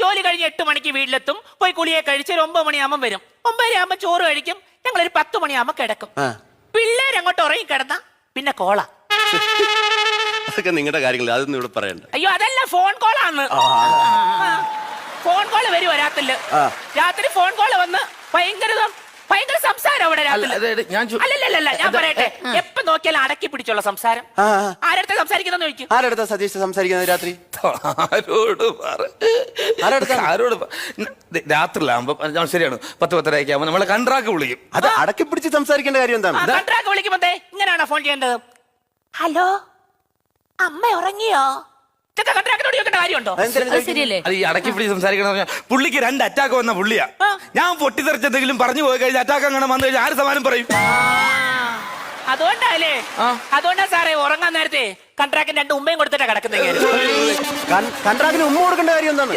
ജോലി കഴിഞ്ഞ് 8 മണിക്ക് വീട്ടിലെത്തും. പോയി കുളിയെ കഴിച്ച് ഒരു 9 മണിയാകുമ്പോൾ വരും. 9:30 ആകുമ്പോൾ ചോറ് കഴിക്കും. ഞങ്ങളൊരു 10 മണിയാകുമ്പോൾ കിടക്കും. പിള്ളേരങ്ങോട്ട് ഉറങ്ങി കിടന്ന പിന്നെ കോള. അതൊക്കെ നിങ്ങളുടെ കാര്യങ്ങൾ, അതൊന്നും ഇവിടെ പറയണ്ട. അയ്യോ, അതല്ല, ഫോൺ കോളാണ്. ഫോൺ കോള് വരും രാത്രില്. രാത്രി ഫോൺ കോള് വന്ന് ഭയങ്കര സംസാരം അവിടെ രാത്രി. അല്ലല്ല, ഞാൻ പറയട്ടെ, എപ്പോ നോക്കിയാലും അടക്കി പിടിച്ചുള്ള സംസാരം. ആരടുത്ത സംസാരിക്കുന്ന ചോദിക്കും. ആരടുത്താ സതീഷ് സംസാരിക്കുന്നത് രാത്രി? ആരോട് രാത്രിയിലാകുമ്പോ ശരിയാണ്, 10-10:30 ആകുമ്പോ നമ്മളെ കൺട്രാക്ട് വിളിക്കും. അത് അടക്കി പിടിച്ച് സംസാരിക്കേണ്ട കാര്യം എന്താണ്? കൺട്രാക്ട് വിളിക്കുമ്പോ ഇങ്ങനെയാണോ ഫോൺ ചെയ്യേണ്ടത്? ഹലോ, അമ്മ ഉറങ്ങിയോ? ഇതൊക്കെ കൺട്രാക്ടിനോട് ചോദിക്കേണ്ട കാര്യമുണ്ടോ? ശരിയല്ലേ? അത് ഈ അടക്കി പിടിച്ച് സംസാരിക്കണം. പുള്ളിക്ക് 2 അറ്റാക്ക് വന്ന പുള്ളിയാ. ഞാൻ പൊട്ടിത്തെറിച്ചെന്തെങ്കിലും പറഞ്ഞു പോയി കഴിഞ്ഞാൽ അറ്റാക്ക് അങ്ങനെ വന്നു കഴിഞ്ഞാൽ ആര് സമാനം പറയും? അതുകൊണ്ടല്ലേ, അതുകൊണ്ടാ സാറേ ഉറങ്ങാൻ നേരത്തെ കൺട്രാക്ടിന് 2 ഉമ്മയും കൊടുത്തിട്ടാ കിടക്കുന്നത്. കൺട്രാക്ടിന് ഉമ്മ കൊടുക്കേണ്ട കാര്യം എന്താണ്?